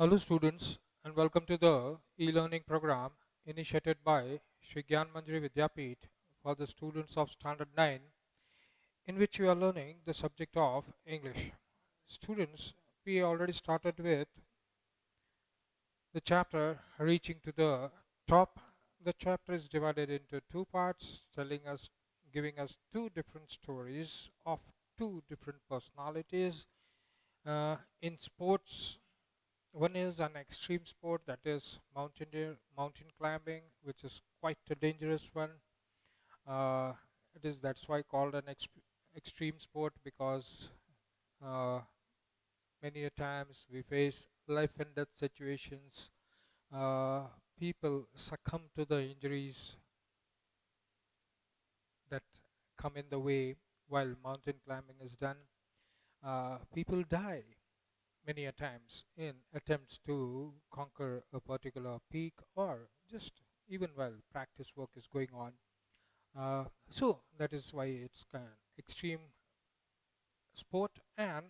Hello students and welcome to the e-learning program initiated by Shri Gyanmanjari Vidyapith for the students of Standard 9, in which we are learning the subject of English. Students, we already started with the chapter Reaching to the Top. The chapter is divided into two parts, giving us two different stories of two different personalities. In sports, one is an extreme sport, that is mountain climbing, which is quite a dangerous one. Uh, that's why called an extreme sport, because uh, many a times we face life and death situations. Uh, People succumb to the injuries that come in the way while mountain climbing is done. People die many a times in attempts to conquer a particular peak, or just even while practice work is going on. So that is why it's kind of extreme sport. And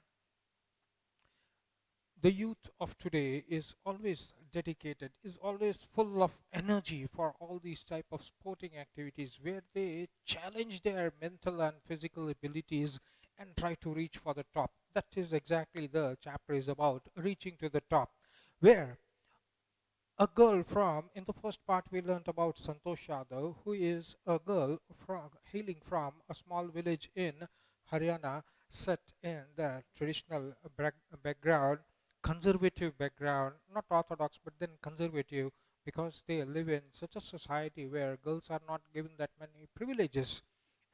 the youth of today is always dedicated, is always full of energy for all these type of sporting activities, where they challenge their mental and physical abilities and try to reach for the top. That is exactly the chapter is about, reaching to the top, where a girl from, in the first part we learnt about Santosh Yadav, who is a girl from hailing from a small village in Haryana, set in the traditional background, conservative background, not orthodox but then conservative, because they live in such a society where girls are not given that many privileges.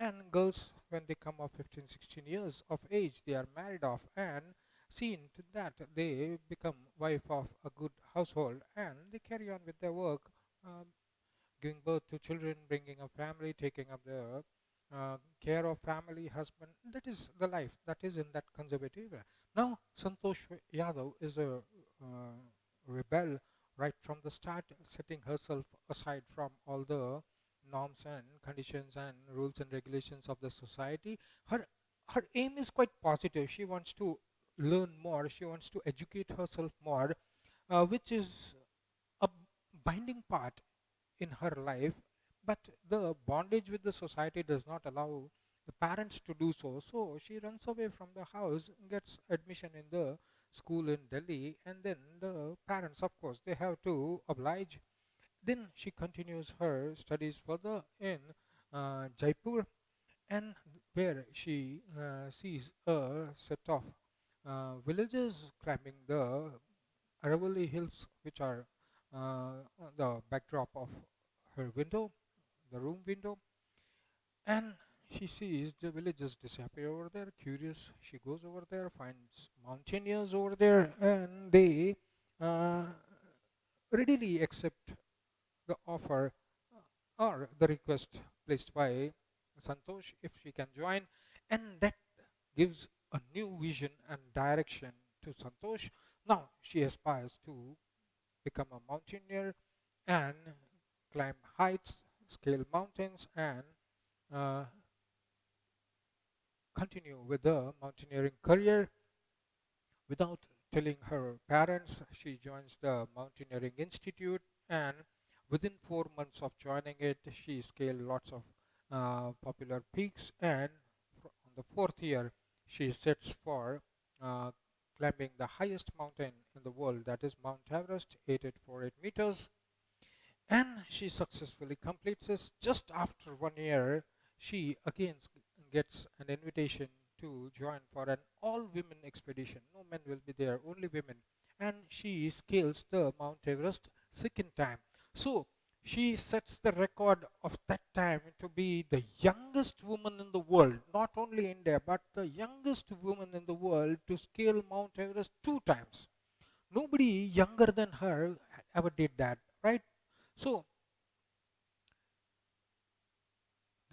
And girls, when they come of 15, 16 years of age, they are married off and seen to that they become wife of a good household, and they carry on with their work, um, giving birth to children, bringing a family, taking up the care of family, husband. That is the life that is in that conservative era. Now Santosh Yadav is a rebel right from the start, setting herself aside from all the norms and conditions and rules and regulations of the society. Her aim is quite positive. She wants to learn more, she wants to educate herself more, which is a binding part in her life. But the bondage with the society does not allow the parents to do so. So she runs away from the house, gets admission in the school in Delhi, and then the parents, of course, they have to oblige. Then she continues her studies further in Jaipur, and where she sees a set of villagers climbing the Aravalli hills, which are on the backdrop of her window, the room window. And she sees the villagers disappear over there. Curious, she goes over there, finds mountaineers over there, and they uh, readily accept the offer, or the request placed by Santosh, if she can join. And that gives a new vision and direction to Santosh. Now she aspires to become a mountaineer and climb heights, scale mountains, and uh, continue with the mountaineering career. Without telling her parents, she joins the Mountaineering Institute, and within 4 months of joining it, she scaled lots of popular peaks. And on the fourth year, she sets for uh, climbing the highest mountain in the world, that is Mount Everest, 8848 meters. And she successfully completes this. Just after 1 year, she again gets an invitation to join for an all-women expedition. No men will be there, only women. And she scales the Mount Everest second time. So she sets the record of that time to be the youngest woman in the world, not only India, but the youngest woman in the world to scale Mount Everest 2 times. Nobody younger than her ever did that, right? So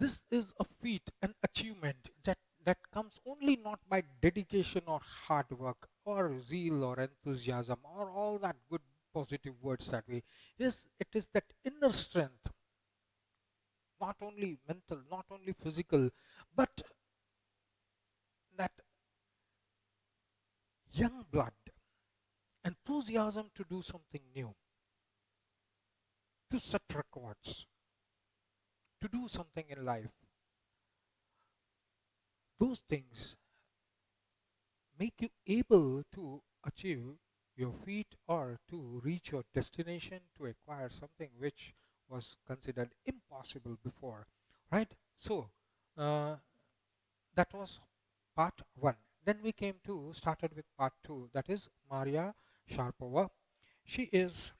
this is a feat, an achievement that comes only not by dedication or hard work or zeal or enthusiasm or all that good positive words that we. Yes, it is that inner strength, not only mental, not only physical, but that young blood, enthusiasm to do something new, to set records, to do something in life. Those things make you able to achieve your feat or to reach your destination, to acquire something which was considered impossible before, right? So uh, that was part 1. Then we came to started with part 2, that is Maria Sharapova. She is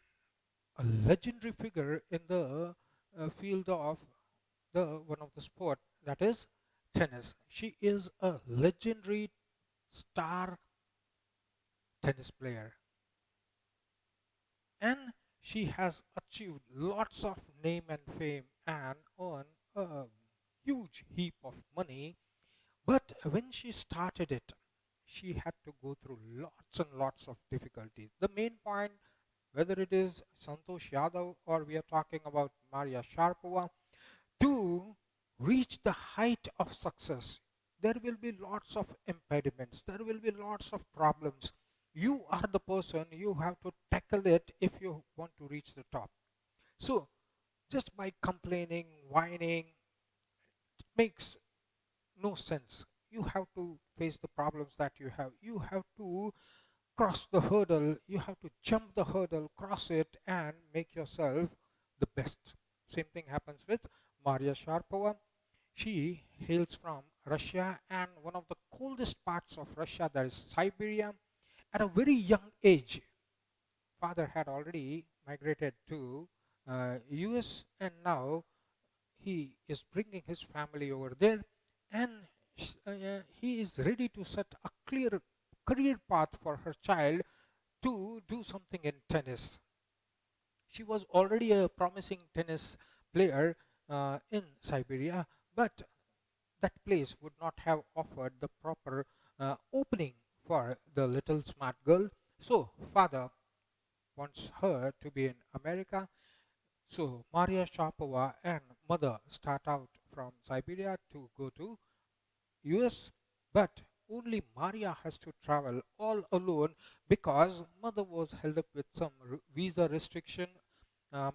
a legendary figure in the field of the one of the sport, that is tennis. She is a legendary star tennis player, and she has achieved lots of name and fame and earned a huge heap of money. But when she started it, she had to go through lots and lots of difficulties. The main point, whether it is Santosh Yadav or we are talking about Maria Sharapova, to reach the height of success, there will be lots of impediments, there will be lots of problems. You are the person, you have to tackle it if you want to reach the top. So, just by complaining, whining, it makes no sense. You have to face the problems that you have. You have to cross the hurdle, you have to jump the hurdle, cross it, and make yourself the best. Same thing happens with Maria Sharapova. She hails from Russia, and one of the coldest parts of Russia, that is Siberia. At a very young age, father had already migrated to US, and now he is bringing his family over there, and he is ready to set a clear career path for her child to do something in tennis. She was already a promising tennis player in Siberia, but that place would not have offered the proper opening for the little smart girl. So, father wants her to be in America. So, Maria Sharapova and mother start out from Siberia to go to US, but only Maria has to travel all alone because mother was held up with some visa restriction.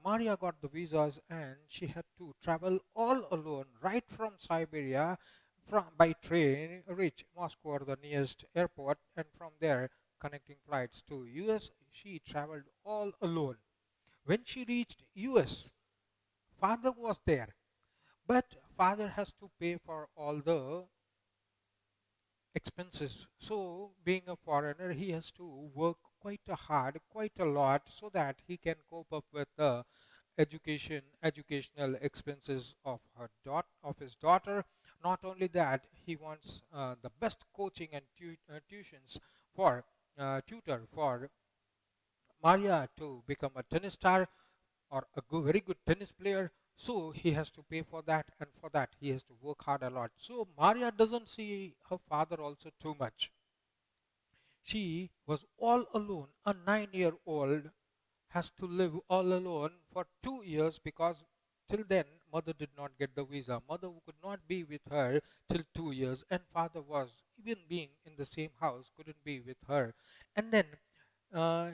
Maria got the visas and she had to travel all alone right from Siberia by train, reach Moscow or the nearest airport, and from there connecting flights to US. She traveled all alone. When she reached US, father was there, but father has to pay for all the expenses. So, being a foreigner, he has to work quite a hard, quite a lot, so that he can cope up with the educational expenses of of his daughter. Not only that, he wants the best coaching and tuitions for tutor for Maria to become a tennis star or a very good tennis player. So he has to pay for that, and for that he has to work hard a lot. So Maria doesn't see her father also too much. She was all alone. A 9-year-old has to live all alone for 2 years because till then mother did not get the visa. Mother could not be with her till 2 years, and father was, even being in the same house, couldn't be with her. And then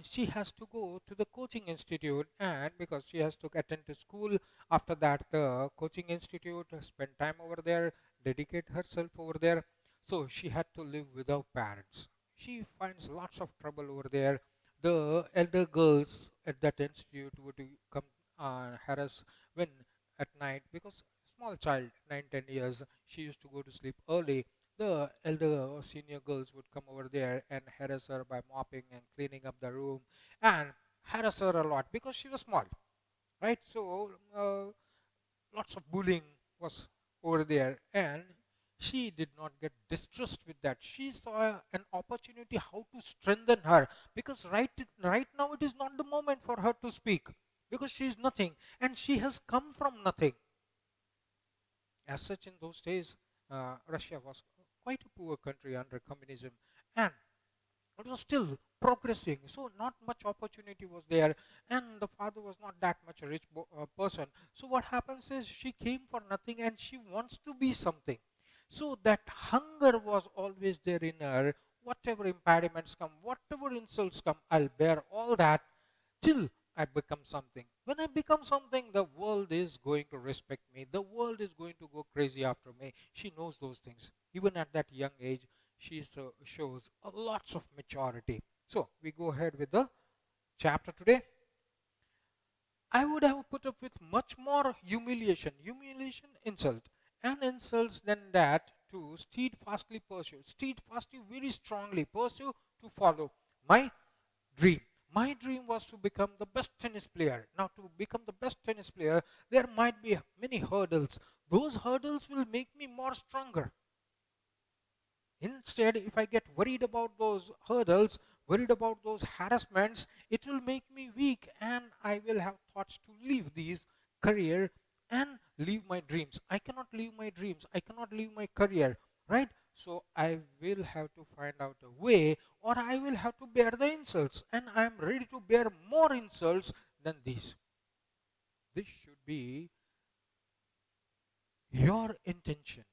she has to go to the coaching institute, and because she has to attend to school, after that the coaching institute, spend time over there, dedicate herself over there. So she had to live without parents. She finds lots of trouble over there. The elder girls at that institute would come harass when at night, because small child, 9 10 years, she used to go to sleep early. The elder or senior girls would come over there and harass her by mopping and cleaning up the room, and harass her a lot because she was small, right? So lots of bullying was over there, and she did not get distressed with that. She saw an opportunity how to strengthen her, because right now it is not the moment for her to speak, because she is nothing and she has come from nothing. As such, in those days, Russia was quite a poor country under communism, and it was still progressing, so not much opportunity was there, and the father was not that much a rich person. So what happens is, she came for nothing and she wants to be something. So that hunger was always there in her. whatever impediments come, whatever insults come, I'll bear all that till I become something. When I become something, the world is going to respect me. The world is going to go crazy after me. She knows those things. Even at that young age, she shows a lots of maturity. So we go ahead with the chapter today. I would have put up with much more humiliation, insult, and insults than that to steadfastly pursue, steadfastly, very strongly pursue to follow my dream. My dream was to become the best tennis player. Now, to become the best tennis player, there might be many hurdles. Those hurdles will make me more stronger. Instead, if I get worried about those hurdles, worried about those harassments, it will make me weak and I will have thoughts to leave these career and leave my dreams. I cannot leave my dreams. I cannot leave my career, right? So I will have to find out a way, or I will have to bear the insults, and I am ready to bear more insults than these. This should be your intention.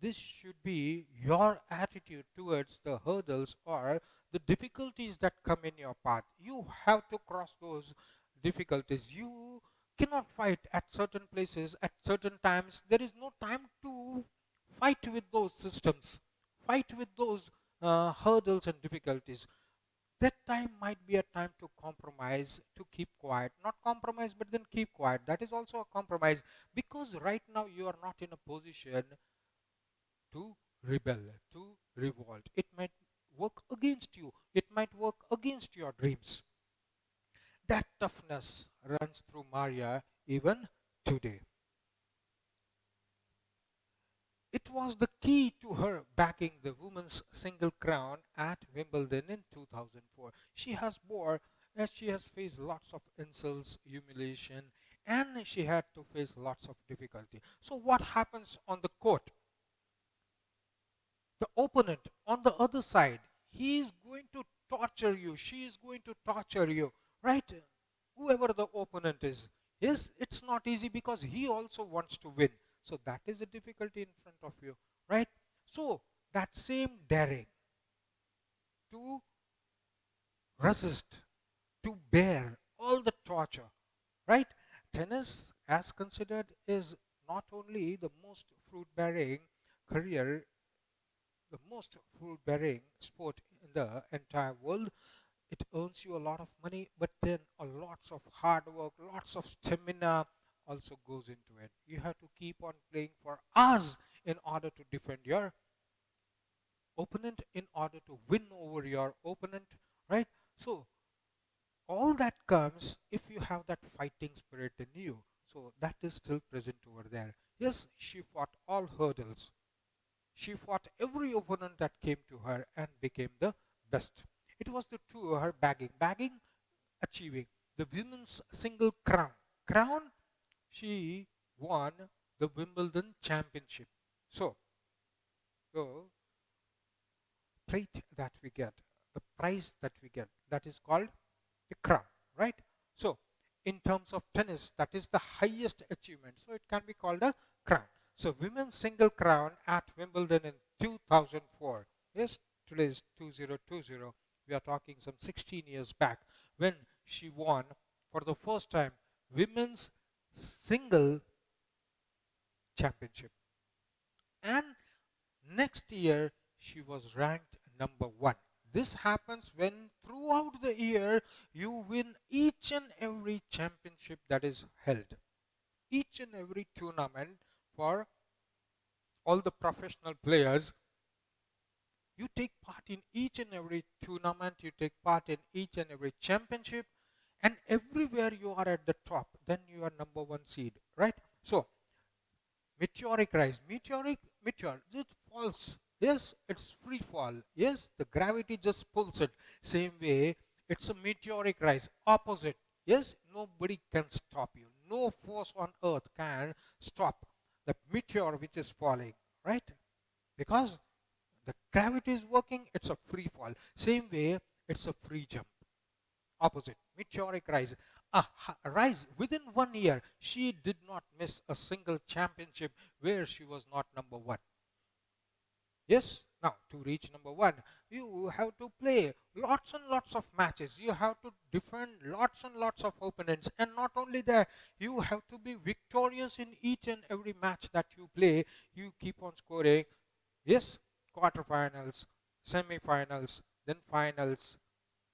This should be your attitude towards the hurdles or the difficulties that come in your path. You have to cross those difficulties. You cannot fight at certain places at certain times. There is no time to fight with those systems, fight with those hurdles and difficulties. That time might be a time to compromise, to keep quiet. Not compromise, but then keep quiet. That is also a compromise, because right now you are not in a position to rebel, to revolt. It might work against you. It might work against your dreams. That toughness runs through Maria even today. It was the key to her backing the women's single crown at Wimbledon in 2004. She has faced lots of insults, humiliation, and she had to face lots of difficulty. So what happens on the court? The opponent on the other side, he is going to torture you, she is going to torture you, right? Whoever the opponent is, yes, it's not easy because he also wants to win. So that is a difficulty in front of you, right? So that same daring to resist, to bear all the torture, right? Tennis, as considered, is not only the most fruit bearing career, the most fruit bearing sport in the entire world. It earns you a lot of money, but then a lots of hard work, lots of stamina also goes into it. You have to keep on playing for hours in order to defend your opponent, in order to win over your opponent, right? So all that comes if you have that fighting spirit in you. So that is still present over there. Yes, she fought all hurdles. She fought every opponent that came to her and became the best. It was the two her bagging, achieving the women's single crown. Crown, she won the Wimbledon championship. So, the plate that we get, the prize that we get, that is called a crown, right? So, in terms of tennis, that is the highest achievement. So, it can be called a crown. So, women's single crown at Wimbledon in 2004. Yes, today is 2020. We are talking some 16 years back when she won for the first time women's single championship. And next year, she was ranked number one. This happens when throughout the year you win each and every championship that is held, each and every tournament for all the professional players. You take part in each and every tournament, you take part in each and every championship, and everywhere you are at the top, then you are number one seed, right? So meteoric rise, meteor, it falls. Yes, it's free fall. Yes, the gravity just pulls it. Same way, it's a meteoric rise, opposite. Yes, nobody can stop you. No force on earth can stop the meteor which is falling, right? Because the gravity is working, it's a free fall. Same way, it's a free jump. Opposite, meteoric rise. A rise within 1 year. She did not miss a single championship where she was not number one. Yes, Now, to reach number one, you have to play lots and lots of matches. You have to defend lots and lots of opponents. And not only that, you have to be victorious in each and every match that you play. You keep on scoring. Yes, quarterfinals, semi-finals, then finals,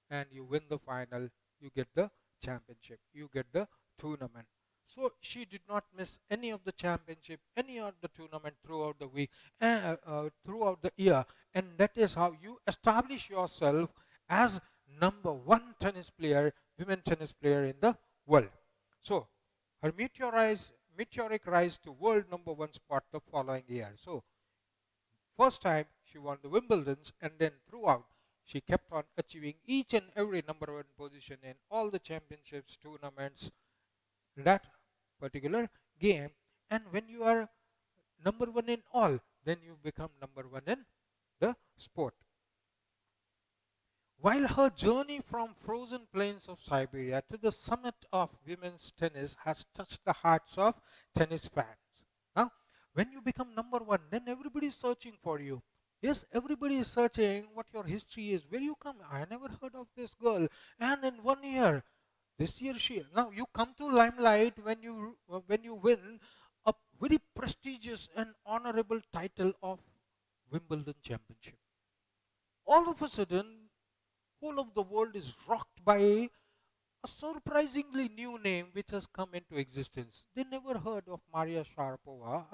and you win the final. You get the championship. You get the tournament. So she did not miss any of the championship, any of the tournament throughout the week, throughout the year. And that is how you establish yourself as number one tennis player, women tennis player in the world. So her meteoric rise to world number one spot the following year. So first time she won the Wimbledons, and then throughout she kept on achieving each and every number one position in all the championships, tournaments, that particular game. And when you are number one in all, then you become number one in the sport. While her journey from frozen plains of Siberia to the summit of women's tennis has touched the hearts of tennis fans. Now, when you become number one, then everybody is searching for you. Yes, everybody is searching what your history is, where you come. I never heard of this girl. And in 1 year, this year now you come to limelight when you win a very prestigious and honorable title of Wimbledon Championship. All of a sudden, whole of the world is rocked by a surprisingly new name which has come into existence. They never heard of Maria Sharapova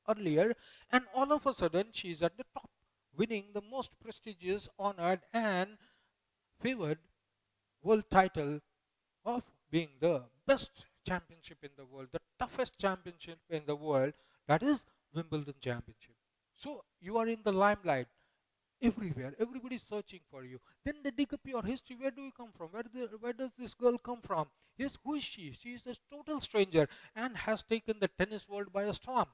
earlier, and all of a sudden she is at the top, winning the most prestigious, honored, and favored world title of being the best championship in the world, the toughest championship in the world, that is Wimbledon Championship. So you are in the limelight everywhere. Everybody is searching for you. Then they dig up your history. Where do you come from? Where does this girl come from? Yes, who is she? She is a total stranger and has taken the tennis world by a storm.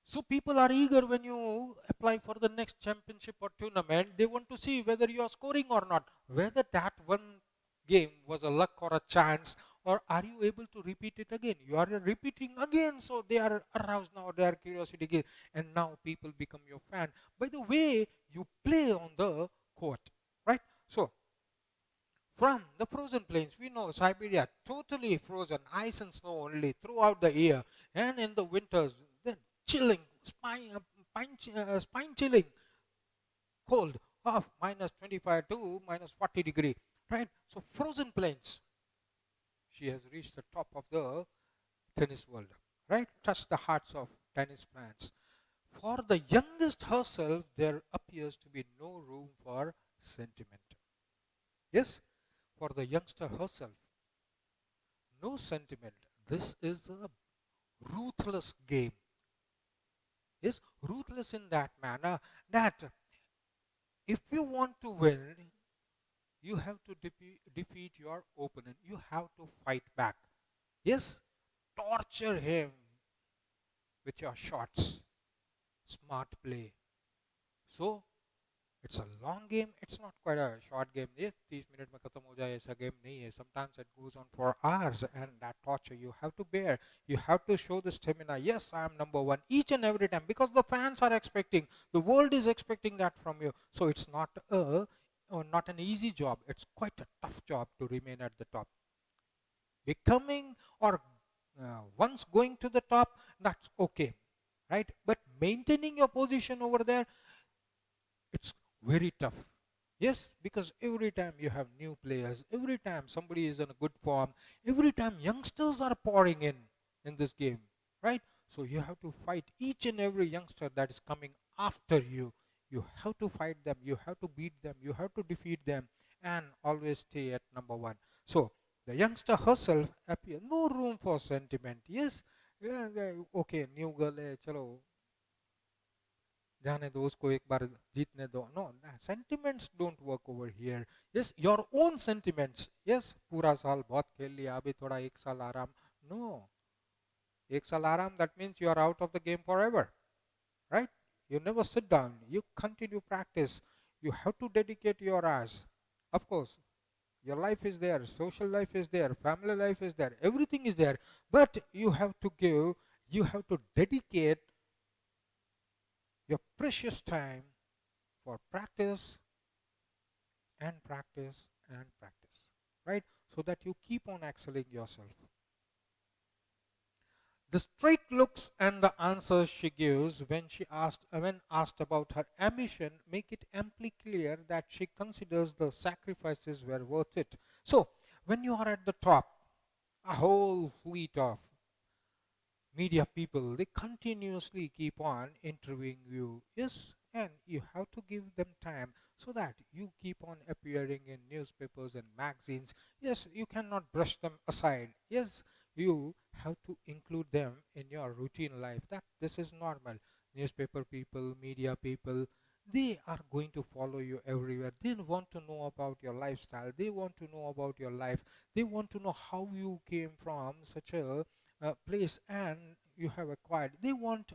So people are eager when you apply for the next championship or tournament. They want to see whether you are scoring or not, whether that one game was a luck or a chance, or are you able to repeat it again. You are repeating again, so they are aroused now, their curiosity again, and now people become your fan by the way you play on the court, right? So from the frozen plains, we know Siberia totally frozen, ice and snow only throughout the year, and in the winters, then chilling, spine chilling cold of minus 25 to minus 40 degree, right? So frozen plains, she has reached the top of the tennis world, right? Touched the hearts of tennis fans. For the youngest herself, there appears to be no room for sentiment. Yes, for the youngster herself, no sentiment. This is a ruthless game. Yes, ruthless in that manner that if you want to win, you have to defeat your opponent. You have to fight back. Yes, torture him with your shots. Smart play. So it's a long game. It's not quite a short game. Yes, 30 minutes में खत्म हो जाए ऐसा game नहीं है. Sometimes it goes on for hours, and that torture you have to bear. You have to show the stamina. Yes, I am number one each and every time because the fans are expecting. The world is expecting that from you. So it's not an easy job. It's quite a tough job to remain at the top. Becoming or once going to the top, that's okay, right? But maintaining your position over there, it's very tough. Yes, because every time you have new players, every time somebody is in a good form, every time youngsters are pouring in this game, right? So you have to fight each and every youngster that is coming after you. You have to fight them, you have to beat them, you have to defeat them, and always stay at number one. So the youngster herself appear no room for sentiment. Yes, okay, new girl है, चलो जाने दो उसको एक बार जीतने दो. No, sentiments don't work over here. Yes, your own sentiments. Yes, पूरा साल बहुत खेल लिया, अभी थोड़ा एक साल आराम. No, एक साल आराम, that means you are out of the game forever, right? You never sit down. You continue practice. You have to dedicate your hours. Of course, your life is there, social life is there, family life is there, everything is there. But you have to dedicate your precious time for practice and practice and practice, right? So that you keep on excelling yourself. The straight looks and the answers she gives when asked about her ambition make it amply clear that she considers the sacrifices were worth it. So, when you are at the top, a whole fleet of media people, they continuously keep on interviewing you. Yes, and you have to give them time so that you keep on appearing in newspapers and magazines. Yes, you cannot brush them aside. Yes, you have to include them in your routine life. That this is normal. Newspaper people, media people, they are going to follow you everywhere. They want to know about your lifestyle. They want to know about your life. They want to know how you came from such a place and you have acquired. They want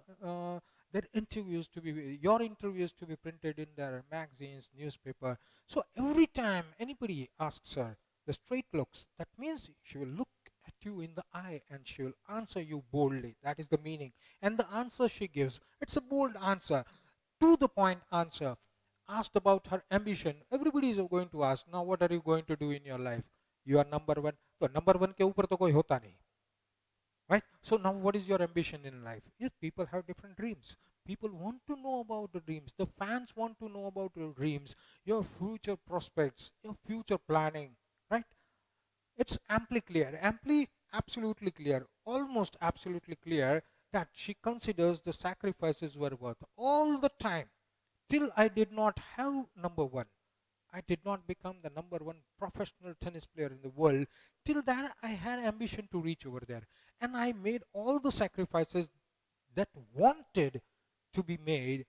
their interviews to be your interviews to be printed in their magazines, newspaper. So every time anybody asks her the straight looks, that means she will look at you in the eye and she will answer you boldly. That is the meaning. And the answer she gives, it's a bold answer, to the point answer. Asked about her ambition, everybody is going to ask, now what are you going to do in your life? You are number one. तो number one के ऊपर तो कोई होता नहीं, right? So now what is your ambition in life? Yes, people have different dreams. People want to know about the dreams. The fans want to know about your dreams, your future prospects, your future planning, right? It's amply clear, amply, absolutely clear, almost absolutely clear that she considers the sacrifices were worth all the time. Till I did not have number one, I did not become the number one professional tennis player in the world. Till that, I had ambition to reach over there. And I made all the sacrifices that wanted to be made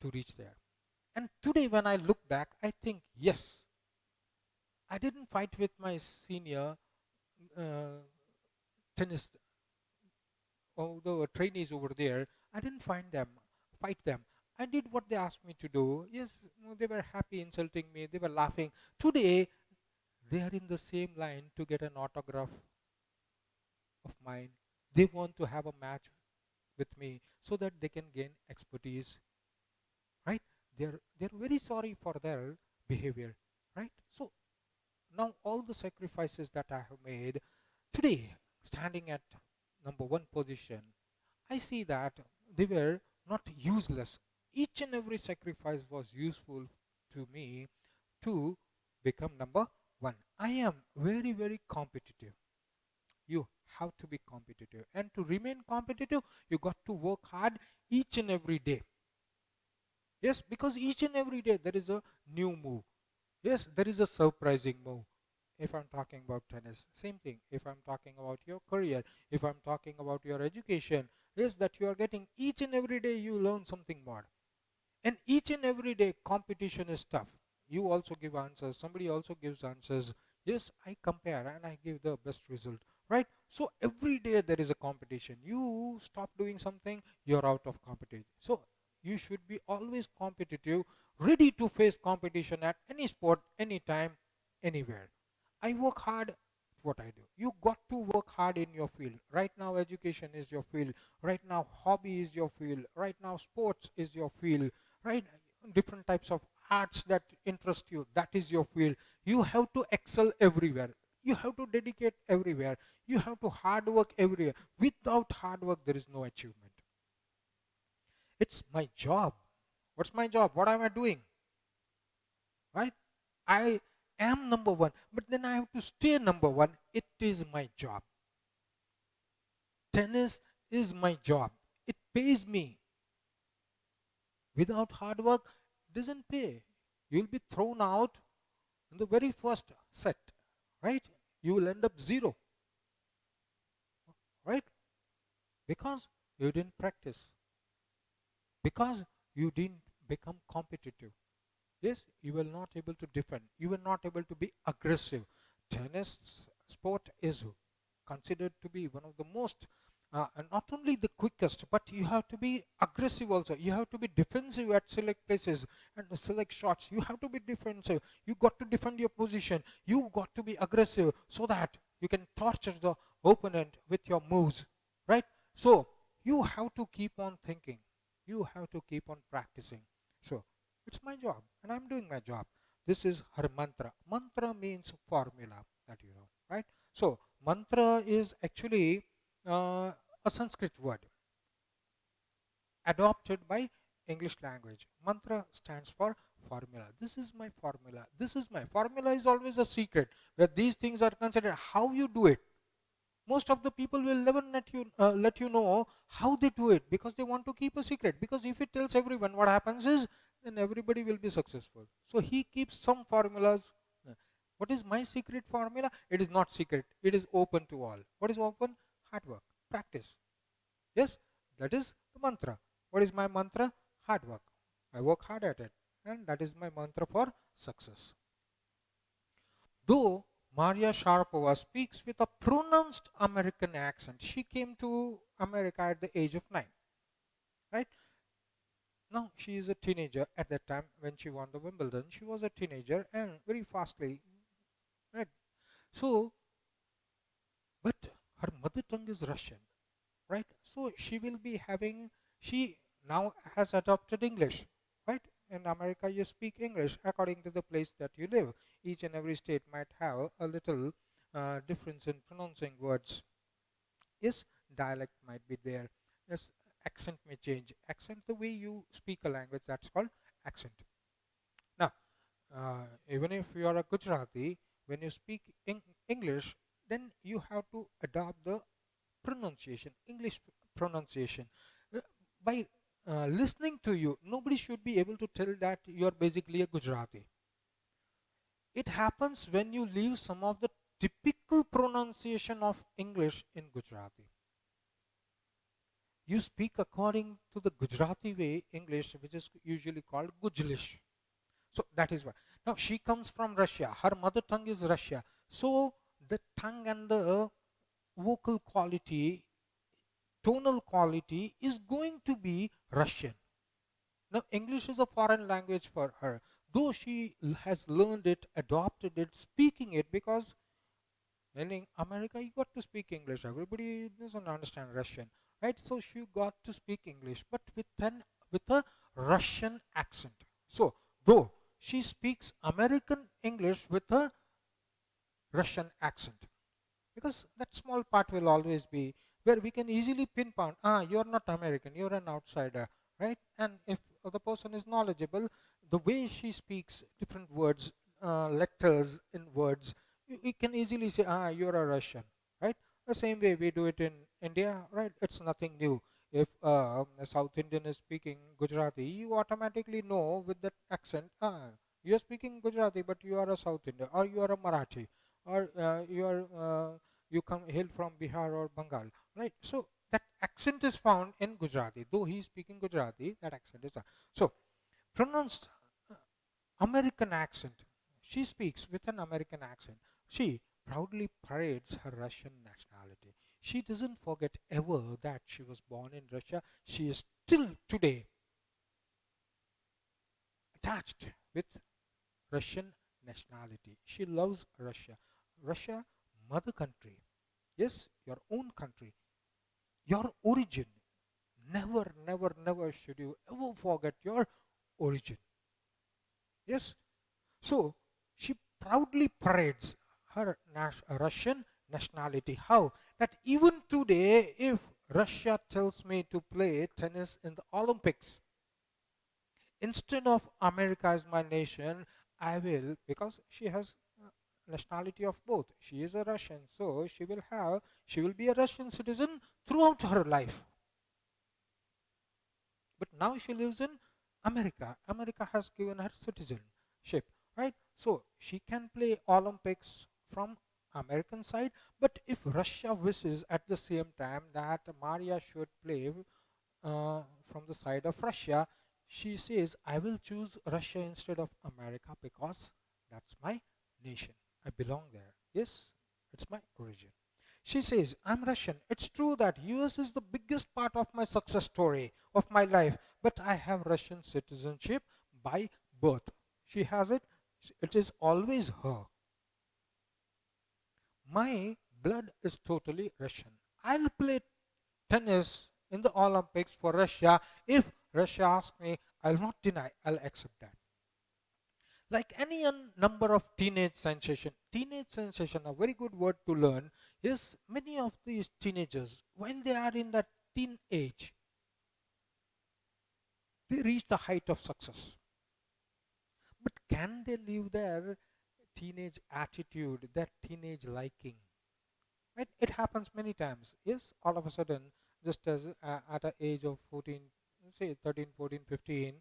to reach there. And today, when I look back, I think, yes, I didn't fight with my senior uh, tennis or the trainees over there. I didn't fight them. I did what they asked me to do. Yes, they were happy insulting me. They were laughing. Today, they are in the same line to get an autograph of mine. They want to have a match with me so that they can gain expertise, right? They're very sorry for their behavior, right? So now all the sacrifices that I have made today, standing at number one position, I see that they were not useless. Each and every sacrifice was useful to me to become number one. I am very, very competitive. You have to be competitive. And to remain competitive, you got to work hard each and every day. Yes, because each and every day there is a new move. Yes, there is a surprising move. If I'm talking about tennis, same thing. If I'm talking about your career, if I'm talking about your education, yes, that you are getting each and every day you learn something more. And each and every day competition is tough. You also give answers, somebody also gives answers. Yes, I compare and I give the best result, right? So every day there is a competition. You stop doing something, you're out of competition. So you should be always competitive, ready to face competition at any sport, anytime, anywhere. I work hard. What I do, you got to work hard in your field. Right now education is your field, right now hobby is your field, right now sports is your field, right? Different types of arts that interest you, that is your field. You have to excel everywhere. You have to dedicate everywhere. You have to hard work everywhere. Without hard work there is no achievement. It's my job. What's my job? What am I doing? Right? I am number one, but then I have to stay number one. It is my job. Tennis is my job. It pays me. Without hard work, it doesn't pay. You'll be thrown out in the very first set, right? You will end up zero, right? Because you didn't practice, because you didn't become competitive. Yes, you were not able to defend. You were not able to be aggressive. Tennis sport is considered to be one of the most, and not only the quickest, but you have to be aggressive also. You have to be defensive at select places and select shots. You have to be defensive. You got to defend your position. You got to be aggressive so that you can torture the opponent with your moves, right? So you have to keep on thinking. You have to keep on practicing. So it's my job, and I'm doing my job. This is her mantra. Mantra means formula, that you know, right? So mantra is actually a Sanskrit word adopted by English language. Mantra stands for formula. This is my formula. This is my formula is always a secret where these things are considered. How you do it, most of the people will never let you know how they do it, because they want to keep a secret. Because if it tells everyone, what happens is then everybody will be successful. So he keeps some formulas. Uh, what is my secret formula? It is not secret, it is open to all. What is open? Hard work, practice. Yes, that is the mantra. What is my mantra? Hard work. I work hard at it, and that is my mantra for success. Though Maria Sharapova speaks with a pronounced American accent, she came to America at the age of 9. Right now, she is a teenager. At that time, when she won the Wimbledon, she was a teenager and very fastly. Right. So, but her mother tongue is Russian. Right. So she will be having. She now has adopted English. Right. In America, you speak English according to the place that you live. Each and every state might have a little difference in pronouncing words. Yes, dialect might be there. Yes, accent may change. Accent, the way you speak a language, that's called accent. Now, even if you are a Gujarati, when you speak English, then you have to adopt the pronunciation, English pronunciation. Uh, By listening to you, nobody should be able to tell that you are basically a Gujarati. It happens when you leave some of the typical pronunciation of English in Gujarati. You speak according to the Gujarati way English, which is usually called Gujlish. So that is why. Now she comes from Russia. Her mother tongue is Russia. So the tongue and the vocal quality, tonal quality is going to be Russian. Now English is a foreign language for her. Though she has learned it, adopted it, speaking it, because in America, you got to speak English. Everybody doesn't understand Russian, right? So she got to speak English, but with a Russian accent. So though she speaks American English with a Russian accent, because that small part will always be where we can easily pinpoint, you're not American, you're an outsider, right? And if the person is knowledgeable, the way she speaks different words, letters in words, you can easily say, you're a Russian, right? The same way we do it in India, right? It's nothing new. If a South Indian is speaking Gujarati, you automatically know with that accent, you're speaking Gujarati, but you are a South Indian, or you are a Marathi, or you come hail from Bihar or Bengal, right? So that accent is found in Gujarati. Though he is speaking Gujarati, that accent is there. So pronounced uh, American accent. She speaks with an American accent. She proudly parades her Russian nationality. She doesn't forget ever that she was born in Russia. She is still today attached with Russian nationality. She loves Russia. Russia, mother country. Yes, your own country, your origin. Never, never, never should you ever forget your origin. Yes. So she proudly parades her Russian nationality. How? That even today, if Russia tells me to play tennis in the Olympics, instead of America as my nation, I will, because she has nationality of both. She is a Russian, so she will be a Russian citizen throughout her life. But now she lives in America. America has given her citizenship, right? So she can play Olympics from American side. But if Russia wishes at the same time that Maria should play from the side of Russia, she says, I will choose Russia instead of America because that's my nation. I belong there. Yes, it's my origin. She says, I'm Russian. It's true that US is the biggest part of my success story of my life, but I have Russian citizenship by birth. She has it. It is always her. My blood is totally Russian. I'll play tennis in the Olympics for Russia if Russia asks me, I'll not deny, I'll accept that. Like any number of teenage sensation, a very good word to learn is many of these teenagers, while they are in that teen age, they reach the height of success. But can they leave their teenage attitude, their teenage liking? Right? It happens many times. Yes, all of a sudden, just as at the age of 14, say 13, 14, 15,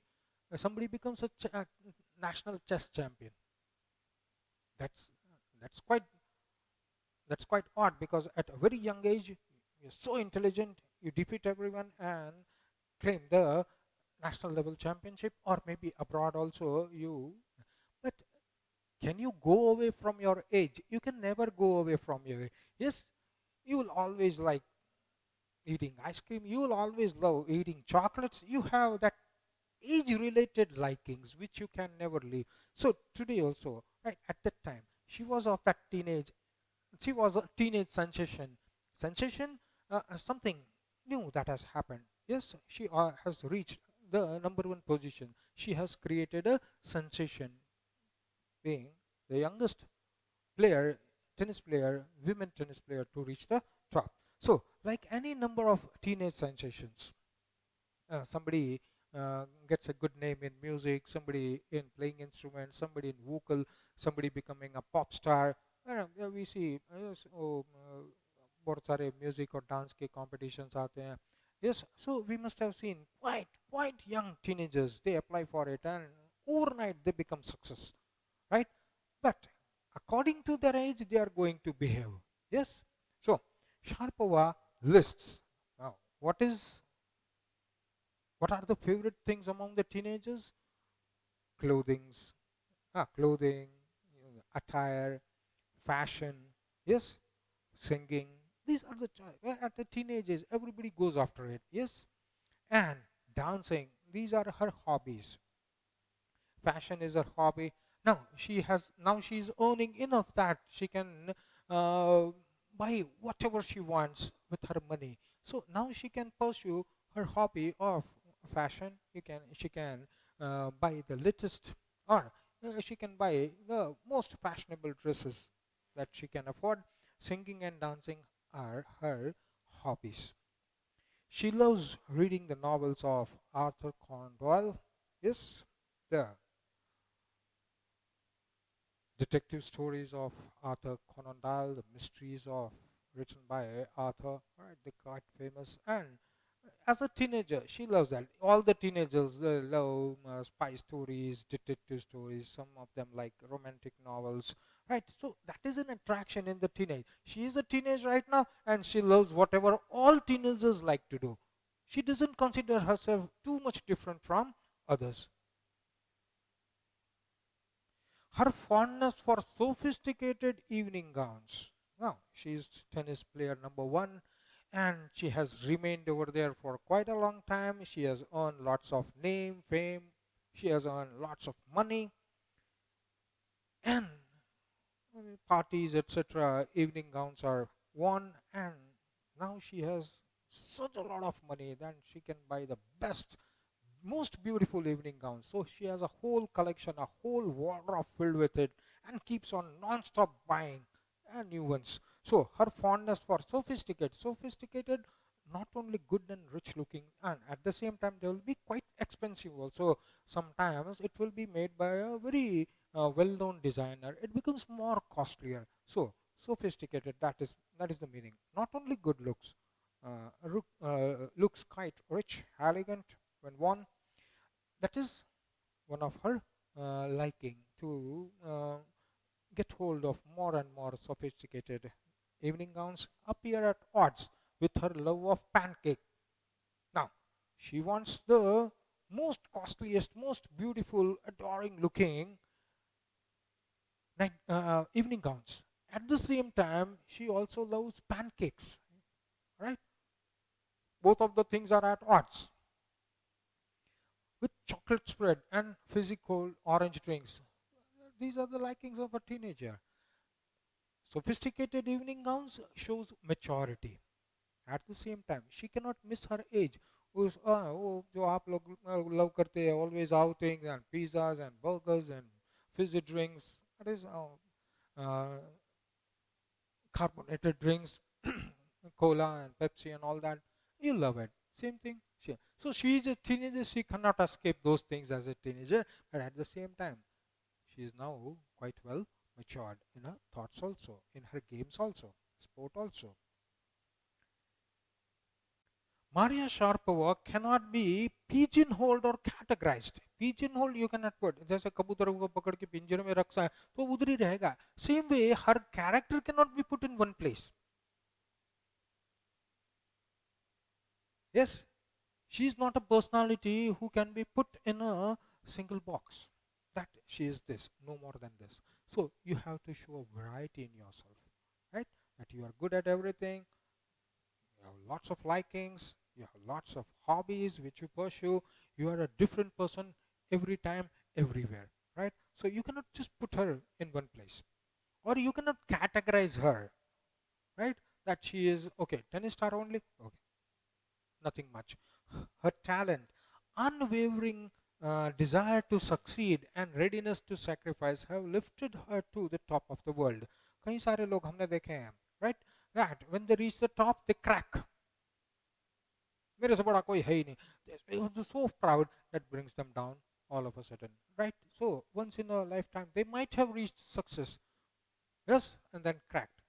somebody becomes a national chess champion. That's that's quite that's quite odd, because at a very young age you're so intelligent, you defeat everyone and claim the national level championship, or maybe abroad also you. But can you go away from your age? You can never go away from your age. Yes, you will always like eating ice cream, you will always love eating chocolates, you have that age related likings which you can never leave. So today also, right at that time, she was of that teenage, she was a teenage sensation, something new that has happened. Yes, she has reached the number one position, she has created a sensation, being the youngest player, tennis player, women tennis player to reach the top. So like any number of teenage sensations, somebody gets a good name in music, somebody in playing instruments, somebody in vocal, somebody becoming a pop star. Yeah, we see yes, बहुत सारे music और dance के competitions आते हैं. Yes, so we must have seen quite young teenagers, they apply for it and overnight they become success, right? But according to their age they are going to behave. Yes, so Sharpova lists now what are the favorite things among the teenagers? Clothings, clothing, attire, fashion, yes, singing. These are the at the teenagers. Everybody goes after it. Yes, and dancing. These are her hobbies. Fashion is her hobby. Now she's earning enough that she can uh, buy whatever she wants with her money. So now she can pursue her hobby of fashion. She can buy the latest, or she can buy the most fashionable dresses that she can afford. Singing and dancing are her hobbies. She loves reading the novels of Arthur Conan Doyle. Yes, the detective stories of Arthur Conan Doyle, the mysteries of written by Arthur, right? They're quite famous. And as a teenager, she loves that. All the teenagers they love spy stories, detective stories. Some of them like romantic novels, right? So that is an attraction in the teenage. She is a teenage right now, and she loves whatever all teenagers like to do. She doesn't consider herself too much different from others. Her fondness for sophisticated evening gowns. Now, she is tennis player number one, and she has remained over there for quite a long time. She has earned lots of name, fame, she has earned lots of money, and parties, etc. Evening gowns are worn, and now she has such a lot of money that she can buy the best, most beautiful evening gowns. So she has a whole collection, a whole wardrobe filled with it, and keeps on non-stop buying new ones. So her fondness for sophisticated, not only good and rich looking, and at the same time they will be quite expensive also. Sometimes it will be made by a very well-known designer. It becomes more costlier. So sophisticated. That is the meaning. Not only good looks, looks quite rich, elegant when worn. That is one of her liking to get hold of more and more sophisticated evening gowns appear at odds with her love of pancake. Now, she wants the most costliest, most beautiful, adoring looking evening gowns. At the same time, she also loves pancakes, right? Both of the things are at odds. With chocolate spread and fizzy cold orange drinks. These are the likings of a teenager. Sophisticated evening gowns shows maturity. At the same time, she cannot miss her age. वो जो आप लोग love करते हैं, always outing and pizzas and burgers and fizzy drinks, that is uh, carbonated drinks, cola and Pepsi and all that. You love it. Same thing. So she is a teenager. She cannot escape those things as a teenager, but at the same time, she is now quite well matured in her thoughts also, in her games also, sport also. Maria Sharapova cannot be pigeonholed or categorized. Pigeonholed you cannot put. जैसे कबूतर को पकड़ के पिंजरे में रखा है तो उधर ही रहेगा. Same way, her character cannot be put in one place. Yes, she is not a personality who can be put in a single box. That she is this, no more than this. So you have to show a variety in yourself, right? That you are good at everything, you have lots of likings, you have lots of hobbies which you pursue, you are a different person every time, everywhere, right? So you cannot just put her in one place, or you cannot categorize her, right? That she is okay, tennis star only, okay, nothing much. Her talent, unwavering desire to succeed, and readiness to sacrifice have lifted her to the top of the world. कई सारे लोग हमने देखे हैं, right? That when they reach the top, they crack. मेरे से बड़ा कोई है ही नहीं. They are so proud that brings them down all of a sudden, right? So once in a lifetime, they might have reached success, yes, and then cracked.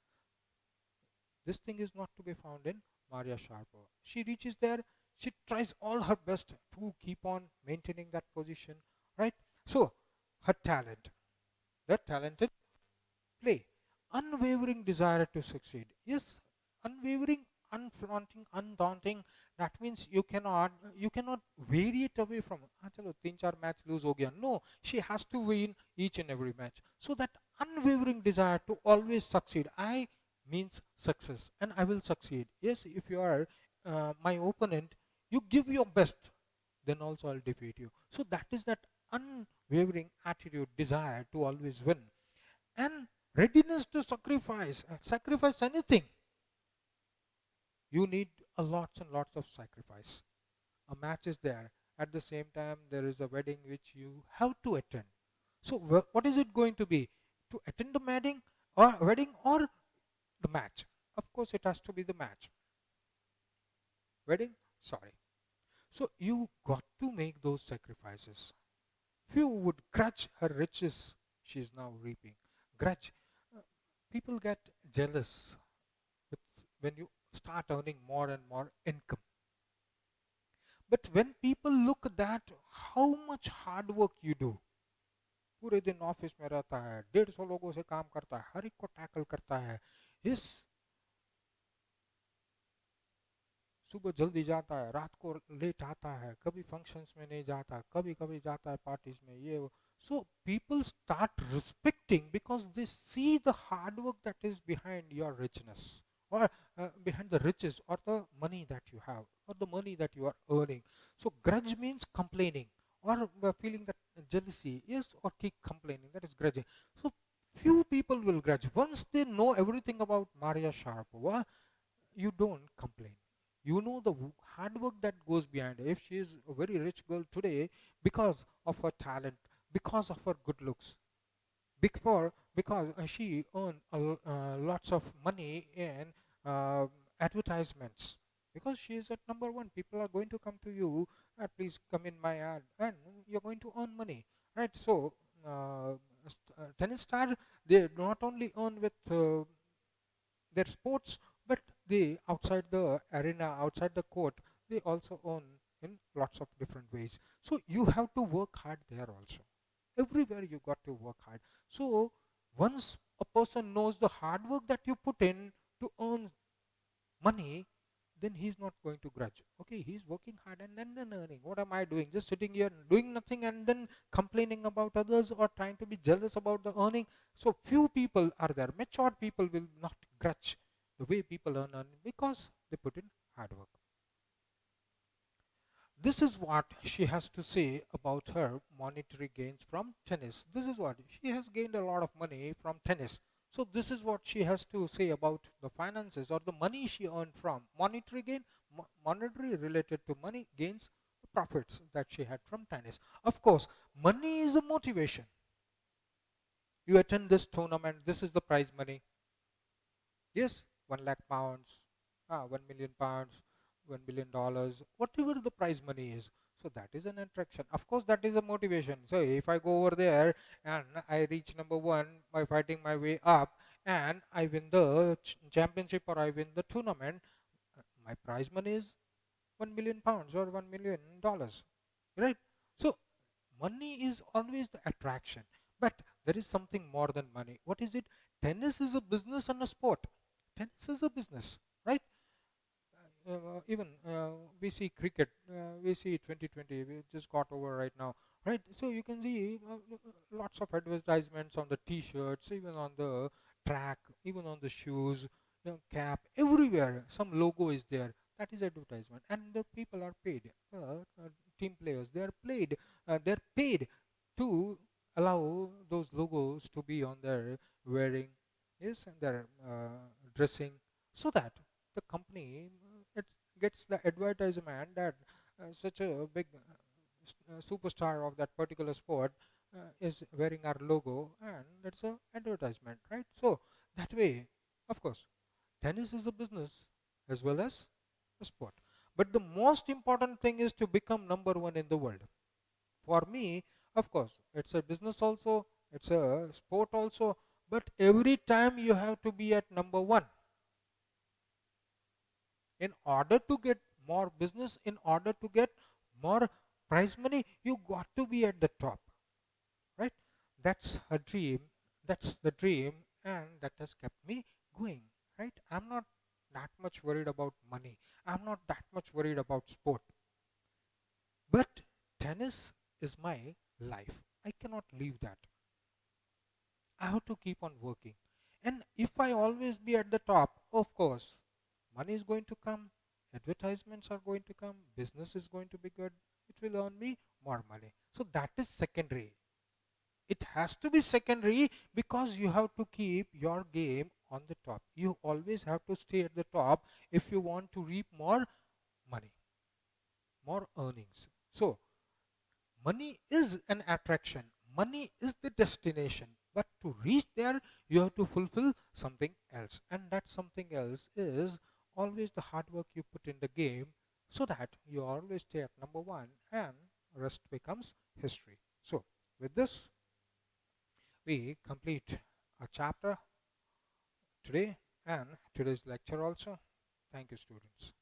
This thing is not to be found in Maria Sharapova. She reaches there, she tries all her best to keep on maintaining that position, right? So, her talent, the talented play, unwavering desire to succeed. Yes, unwavering, unflaunting, undaunting. That means you cannot vary it away from. चलो 3-4 match lose हो गया. No, she has to win each and every match. So that unwavering desire to always succeed. I means success, and I will succeed. Yes, if you are my opponent, you give your best, then also I'll defeat you. So that is that unwavering attitude, desire to always win, and readiness to sacrifice anything. You need a lots and lots of sacrifice. A match is there, at the same time there is a wedding which you have to attend. So what is it going to be, to attend the wedding or the match? Of course it has to be the match. Wedding, sorry. So you got to make those sacrifices. Few would grudge her riches she is now reaping. Grudge. Uh, People get jealous with when you start earning more and more income. But when people look at that, how much hard work you do, पूरे दिन office में रहता है, 150 लोगों से काम करता है, हर एक को टैकल करता है, इस सुबह जल्दी जाता है, रात को लेट आता है, कभी फंक्शंस में नहीं जाता, कभी कभी जाता है पार्टीज में, ये वो. So people start respecting because they see the hard work that is behind your richness, or behind the riches or the money that you have or the money that you are earning. So grudge means complaining, or feeling that jealousy, yes, or keep complaining, that is grudging. So few people will grudge. Once they know everything about Maria Sharapova, you don't complain. You know the hard work that goes behind it. If she is a very rich girl today, because of her talent, because of her good looks, because she earned lots of money in advertisements, because she is at number one, people are going to come to you, please come in my ad, and you're going to earn money, right? So tennis star, they not only earn with their sports, but they outside the arena, outside the court, they also earn in lots of different ways. So you have to work hard there also. Everywhere you got to work hard. So once a person knows the hard work that you put in to earn money, then he's not going to grudge. Okay, he's working hard and then earning. What am I doing? Just sitting here doing nothing and then complaining about others or trying to be jealous about the earning. So few people are there. Matured people will not grudge the way people earn because they put in hard work. This is what she has to say about her monetary gains from tennis. This is what she has gained, a lot of money from tennis. So this is what she has to say about the finances or the money she earned from monetary gain, monetary related to money gains, profits that she had from tennis. Of course, money is a motivation. You attend this tournament, this is the prize money. Yes, 1 lakh pounds, 1 million pounds, $1 billion, whatever the prize money is. So that is an attraction. Of course, that is a motivation. So if I go over there and I reach number one by fighting my way up and I win the championship or I win the tournament, my prize money is 1 million pounds or $1 million, right? So money is always the attraction, but there is something more than money. What is it? Tennis is a business and a sport. Tennis is a business, right? Even we see cricket, we see 2020, we just got over right now, right? So you can see lots of advertisements on the t-shirts, even on the track, even on the shoes, cap, everywhere some logo is there. That is advertisement, and the people are paid. Team players, they're paid to allow those logos to be on their wearing, yes, and their dressing, so that the company it gets the advertisement that such a big superstar of that particular sport is wearing our logo, and that's a advertisement, right? So that way, of course, tennis is a business as well as a sport. But the most important thing is to become number one in the world. For me, of course, it's a business also, it's a sport also, but every time you have to be at number one. In order to get more business, in order to get more prize money, you got to be at the top, right? That's a dream, that's the dream, and that has kept me going, right? I'm not that much worried about money, I'm not that much worried about sport, but tennis is my life. I cannot leave that. I have to keep on working. And if I always be at the top, of course, money is going to come, advertisements are going to come, business is going to be good, it will earn me more money. So that is secondary. It has to be secondary because you have to keep your game on the top. You always have to stay at the top if you want to reap more money, more earnings. So money is an attraction, money is the destination, but to reach there you have to fulfill something else, and that something else is always the hard work you put in the game, so that you always stay at number one and rest becomes history. So with this we complete a chapter today and today's lecture also. Thank you, students.